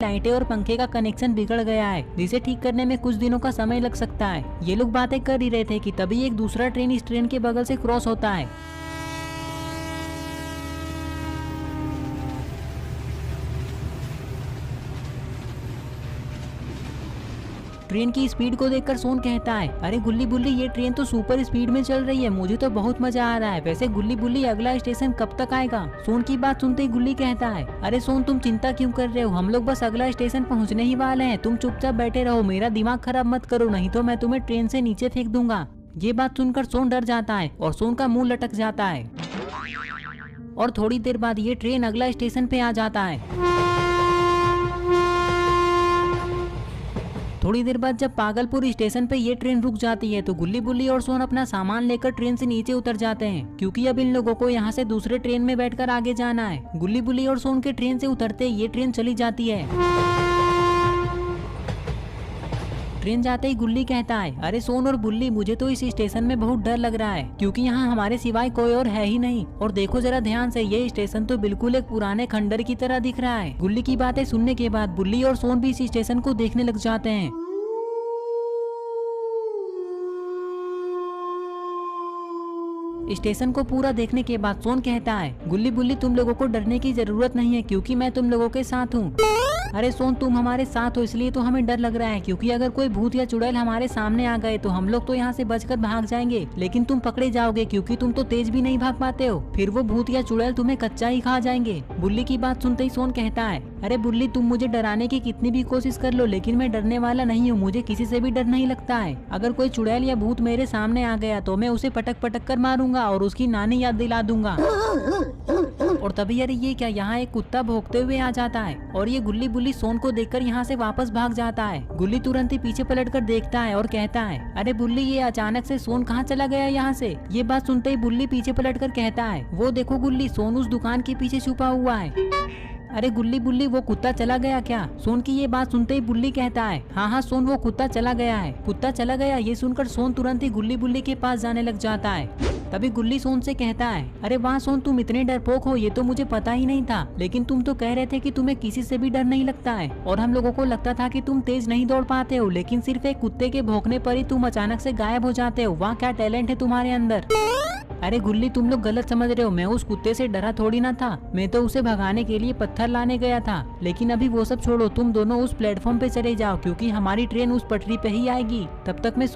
लाइटें और पंखे का कनेक्शन बिगड़ गया है, जिसे ठीक करने में कुछ दिनों का समय लग सकता है। ये लोग बातें कर ही रहे थे कि तभी एक दूसरा ट्रेन इस ट्रेन के बगल से क्रॉस होता है। ट्रेन की स्पीड को देखकर सोन कहता है, अरे गुल्ली बुल्ली ये ट्रेन तो सुपर स्पीड में चल रही है, मुझे तो बहुत मजा आ रहा है। वैसे गुल्ली बुल्ली अगला स्टेशन कब तक आएगा? सोन की बात सुनते ही गुल्ली कहता है, अरे सोन तुम चिंता क्यों कर रहे हो, हम लोग बस अगला स्टेशन पहुंचने ही वाले हैं, तुम चुपचाप बैठे रहो, मेरा दिमाग खराब मत करो, नहीं तो मैं तुम्हें ट्रेन से नीचे फेंक दूंगा। ये बात सुनकर सोन डर जाता है और सोन का मुंह लटक जाता है। और थोड़ी देर बाद ये ट्रेन अगला स्टेशन पे आ जाता है। थोड़ी देर बाद जब पागलपुर स्टेशन पे ये ट्रेन रुक जाती है तो गुल्ली बुल्ली और सोन अपना सामान लेकर ट्रेन से नीचे उतर जाते हैं, क्योंकि अब इन लोगों को यहाँ से दूसरे ट्रेन में बैठकर आगे जाना है। गुल्ली बुल्ली और सोन के ट्रेन से उतरते ये ट्रेन चली जाती है। ट्रेन जाते ही गुल्ली कहता है, अरे सोन और बुल्ली मुझे तो इस स्टेशन में बहुत डर लग रहा है, क्योंकि यहाँ हमारे सिवाय कोई और है ही नहीं। और देखो जरा ध्यान से, ये स्टेशन तो बिल्कुल एक पुराने खंडर की तरह दिख रहा है। गुल्ली की बातें सुनने के बाद बुल्ली और सोन भी इस स्टेशन को देखने लग जाते हैं। स्टेशन को पूरा देखने के बाद सोन कहता है, गुल्ली बुल्ली तुम लोगों को डरने की जरूरत नहीं है, क्योंकि मैं तुम लोगों के साथ हूँ। अरे सोन तुम हमारे साथ हो इसलिए तो हमें डर लग रहा है, क्योंकि अगर कोई भूत या चुड़ैल हमारे सामने आ गए तो हम लोग तो यहाँ से बचकर भाग जाएंगे, लेकिन तुम पकड़े जाओगे क्योंकि तुम तो तेज भी नहीं भाग पाते हो, फिर वो भूत या चुड़ैल तुम्हें कच्चा ही खा जाएंगे। बुल्ली की बात सुनते ही सोन कहता है, अरे बुल्ली तुम मुझे डराने की कितनी भी कोशिश कर लो, लेकिन मैं डरने वाला नहीं हूँ, मुझे किसी से भी डर नहीं लगता है। अगर कोई चुड़ैल या भूत मेरे सामने आ गया तो मैं उसे पटक पटक कर मारूंगा और उसकी नानी याद दिला दूंगा। और तभी अरे ये क्या, यहाँ एक कुत्ता भौंकते हुए आ जाता है और ये गुल्ली बुल्ली सोन को देखकर यहाँ से वापस भाग जाता है। गुल्ली तुरंत ही पीछे पलटकर देखता है और कहता है, अरे बुल्ली ये अचानक से सोन कहाँ चला गया यहाँ से? ये बात सुनते ही बुल्ली पीछे पलटकर कहता है, वो देखो गुल्ली, सोन उस दुकान के पीछे छुपा हुआ है। अरे गुल्ली बुल्ली वो कुत्ता चला गया क्या? सोन की ये बात सुनते ही बुल्ली कहता है, हाँ हाँ सोन वो कुत्ता चला गया है। कुत्ता चला गया? ये सुनकर सोन तुरंत ही गुल्ली बुल्ली के पास जाने लग जाता है। तभी गुल्ली सोन से कहता है, अरे वाह सोन तुम इतने डरपोक हो, ये तो मुझे पता ही नहीं था, लेकिन तुम तो कह रहे थे कि तुम्हें किसी से भी डर नहीं लगता है, और हम लोगों को लगता था कि तुम तेज नहीं दौड़ पाते हो, लेकिन सिर्फ एक कुत्ते के भौंकने पर ही तुम अचानक से गायब हो जाते हो। वाह क्या टैलेंट है तुम्हारे अंदर। अरे गुल्ली तुम लोग गलत समझ रहे हो, मैं उस कुत्ते से डरा थोड़ी ना था, मैं तो उसे भगाने के लिए पत्थर लाने गया था। लेकिन अभी वो सब छोड़ो, तुम दोनों उस प्लेटफॉर्म पे चले जाओ, क्योंकि हमारी ट्रेन उस पटरी पे ही आएगी। तब तक मैं